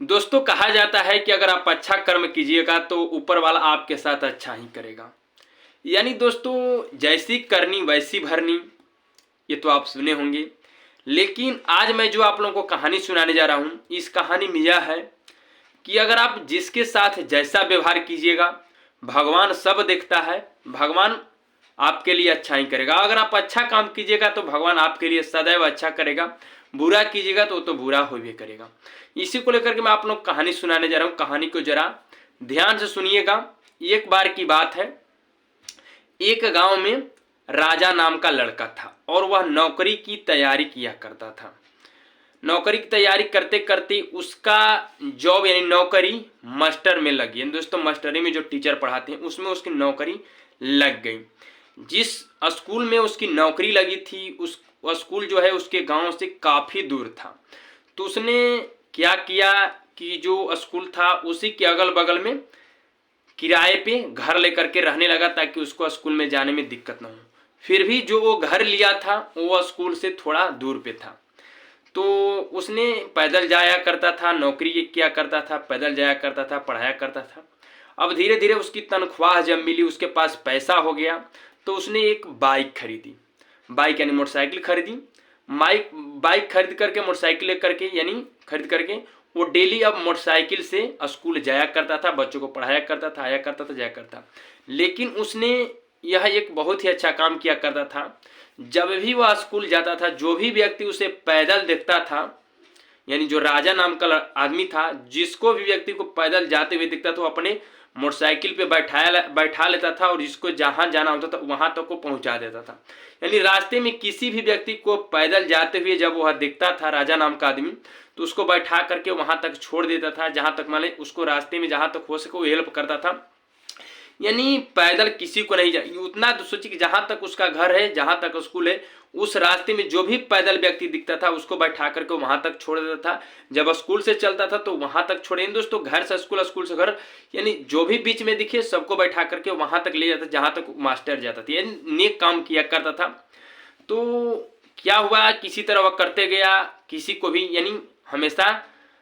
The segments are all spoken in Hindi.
दोस्तों कहा जाता है कि अगर आप अच्छा कर्म कीजिएगा तो ऊपर वाला आपके साथ अच्छा ही करेगा। यानी दोस्तों जैसी करनी वैसी भरनी, ये तो आप सुने होंगे। लेकिन आज मैं जो आप लोगों को कहानी सुनाने जा रहा हूँ, इस कहानी में यह है कि अगर आप जिसके साथ जैसा व्यवहार कीजिएगा, भगवान सब देखता है, भगवान आपके लिए अच्छा ही करेगा। अगर आप अच्छा काम कीजिएगा तो भगवान आपके लिए सदैव अच्छा करेगा, बुरा कीजिएगा तो बुरा हो भी करेगा। इसी को लेकर के मैं आप लोग कहानी सुनाने जा रहा हूँ। कहानी को जरा ध्यान से सुनिएगा। एक बार की बात है, एक गांव में राजा नाम का लड़का था और वह नौकरी की तैयारी किया करता था। नौकरी की तैयारी करते करते उसका जॉब यानी नौकरी मास्टर में लगी। यानी दोस्तों मास्टरी में जो टीचर पढ़ाते हैं उसमें उसकी नौकरी लग गई। जिस स्कूल में उसकी नौकरी लगी थी उस स्कूल जो है उसके गांव से काफ़ी दूर था। तो उसने क्या किया कि जो स्कूल था उसी के अगल बगल में किराए पे घर लेकर के रहने लगा ताकि उसको स्कूल में जाने में दिक्कत ना हो। फिर भी जो वो घर लिया था वो स्कूल से थोड़ा दूर पे था। तो उसने पैदल जाया करता था, नौकरी किया करता था, पैदल जाया करता था, पढ़ाया करता था। अब धीरे धीरे उसकी तनख्वाह जब मिली, उसके पास पैसा हो गया, तो उसने एक बाइक खरीदी। बाइक यानी मोटरसाइकिल खरीदी। बाइक खरीद करके मोटरसाइकिल लेकर के यानी खरीद करके वो डेली अब मोटरसाइकिल से स्कूल जाया करता था, बच्चों को पढ़ाया करता था, आया करता था, जाया करता। लेकिन उसने यह एक बहुत ही अच्छा काम किया करता था। जब भी वह स्कूल जाता था, जो भी व्यक्ति उसे पैदल देखता था, यानी जो राजा नाम का आदमी था, जिसको भी व्यक्ति को पैदल जाते हुए दिखता था वो अपने मोटरसाइकिल पे बैठा लेता था और जिसको जहां जाना होता था वहां तक को पहुंचा देता था। यानी रास्ते में किसी भी व्यक्ति को पैदल जाते हुए जब वह दिखता था राजा नाम का आदमी, तो उसको बैठा करके वहां तक छोड़ देता था, जहां तक मान उसको रास्ते में जहां तक हो सके वो हेल्प करता था। यानी पैदल किसी को नहीं जाए उतना, तो सोचिए कि जहां तक उसका घर है, जहां तक स्कूल है, उस रास्ते में जो भी पैदल व्यक्ति दिखता था उसको बैठा करके वहां तक छोड़ देता था। जब स्कूल से चलता था तो वहां तक छोड़े दोस्तों, घर से स्कूल, स्कूल से घर, यानी जो भी बीच में दिखे सबको बैठा करके वहां तक ले जाता जहां तक मास्टर जाता था। यानी नेक काम किया करता था। तो क्या हुआ, किसी तरह वह करते गया, किसी को भी यानी हमेशा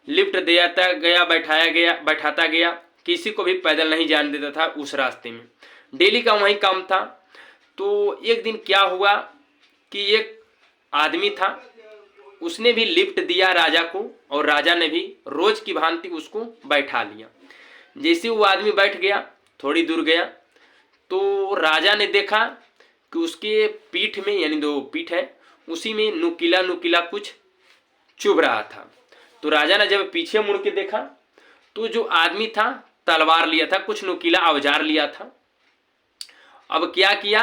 लिफ्ट देता गया, बैठाता गया, किसी को भी पैदल नहीं जाने देता था उस रास्ते में। डेली का वही काम था। तो एक दिन क्या हुआ कि एक आदमी था, उसने भी लिफ्ट दिया राजा को और राजा ने भी रोज की भांति उसको बैठा लिया। जैसे वो आदमी बैठ गया, थोड़ी दूर गया तो राजा ने देखा कि उसके पीठ में यानी जो पीठ है उसी में नुकीला नुकीला कुछ चुभ रहा था। तो राजा ने जब पीछे मुड़ के देखा तो जो आदमी था तलवार लिया था, कुछ नुकीला औजार लिया था। अब क्या किया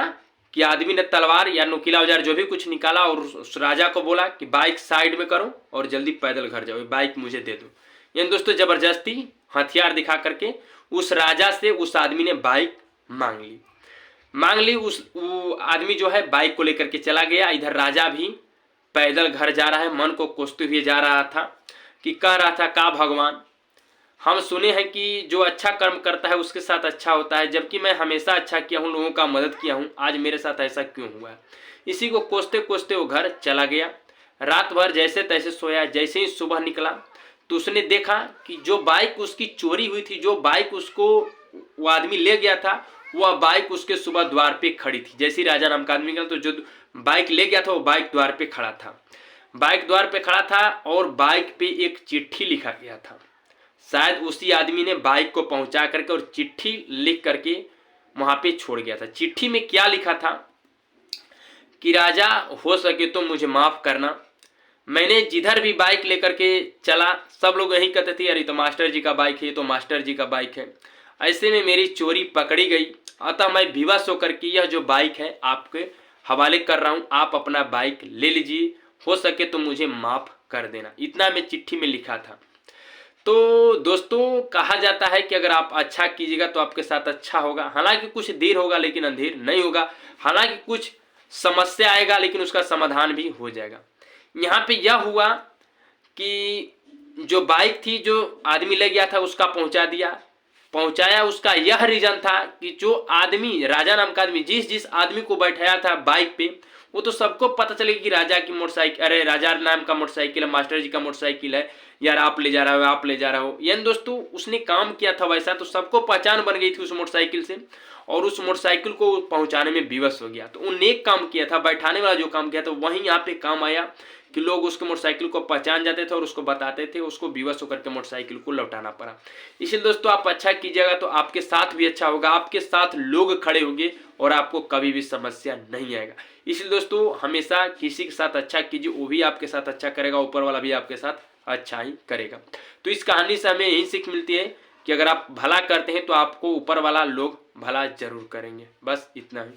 कि आदमी ने तलवार या नुकीला औजार जो भी कुछ निकाला और उस राजा को बोला कि बाइक साइड में करो और जल्दी पैदल घर जाओ, बाइक मुझे दे दो। यानी दोस्तों जबरदस्ती हथियार दिखा करके उस राजा से उस आदमी ने बाइक मांग ली। उस वो आदमी जो है बाइक को लेकर के चला गया। इधर राजा भी पैदल घर जा रहा है, मन को कोसते हुए जा रहा था कि कह रहा था का भगवान, हम सुने हैं कि जो अच्छा कर्म करता है उसके साथ अच्छा होता है, जबकि मैं हमेशा अच्छा किया हूँ, लोगों का मदद किया हूँ, आज मेरे साथ ऐसा क्यों हुआ है। इसी को कोसते कोसते वो घर चला गया। रात भर जैसे तैसे सोया। जैसे ही सुबह निकला तो उसने देखा कि जो बाइक उसकी चोरी हुई थी, जो बाइक उसको वो आदमी ले गया था, वह बाइक उसके सुबह द्वार पे खड़ी थी। जैसे ही राजा नाम का आदमी गया तो जो बाइक ले गया था वो बाइक द्वार पे खड़ा था। बाइक द्वार पे खड़ा था और बाइक पे एक चिट्ठी लिखा गया था। शायद उसी आदमी ने बाइक को पहुंचा करके और चिट्ठी लिख करके वहां पे छोड़ गया था। चिट्ठी में क्या लिखा था कि राजा हो सके तो मुझे माफ करना, मैंने जिधर भी बाइक लेकर के चला सब लोग यही कहते थे अरे तो मास्टर जी का बाइक है, तो मास्टर जी का बाइक है। ऐसे में मेरी चोरी पकड़ी गई, अतः मैं विवश होकर के यह जो बाइक है आपके हवाले कर रहा हूँ, आप अपना बाइक ले लीजिए, हो सके तो मुझे माफ कर देना। इतना मैं चिट्ठी में लिखा था। तो दोस्तों कहा जाता है कि अगर आप अच्छा कीजिएगा तो आपके साथ अच्छा होगा। हालांकि कुछ देर होगा लेकिन अंधेर नहीं होगा। हालांकि कुछ समस्या आएगा लेकिन उसका समाधान भी हो जाएगा। यहाँ पे यह हुआ कि जो बाइक थी जो आदमी ले गया था उसका पहुंचा दिया, पहुंचाया उसका यह रीजन था कि जो आदमी, राजा नाम का आदमी, जिस जिस आदमी को बैठाया था बाइक पे, वो तो सबको पता चलेगा कि राजा की मोटरसाइकिल, अरे राजा नाम का मोटरसाइकिल है, मास्टर जी का मोटरसाइकिल है, यार आप ले जा रहे हो, आप ले जा रहे हो। यानी दोस्तों उसने काम किया था वैसा, तो सबको पहचान बन गई थी उस मोटरसाइकिल से, और उस मोटरसाइकिल को पहुंचाने में विवश हो गया। तो वो नेक काम किया था, बैठाने वाला जो काम किया था वहीं यहाँ पे काम आया कि लोग उसके मोटरसाइकिल को पहचान जाते थे और उसको बताते थे, उसको विवश होकर के मोटरसाइकिल को लौटाना पड़ा। इसलिए दोस्तों आप अच्छा कीजिएगा तो आपके साथ भी अच्छा होगा, आपके साथ लोग खड़े होंगे और आपको कभी भी समस्या नहीं आएगा। इसलिए दोस्तों हमेशा किसी के साथ अच्छा कीजिए, वो भी आपके साथ अच्छा करेगा, ऊपर वाला भी आपके साथ अच्छा ही करेगा। तो इस कहानी से हमें यही सीख मिलती है कि अगर आप भला करते हैं तो आपको ऊपर वाला लोग भला जरूर करेंगे। बस इतना ही।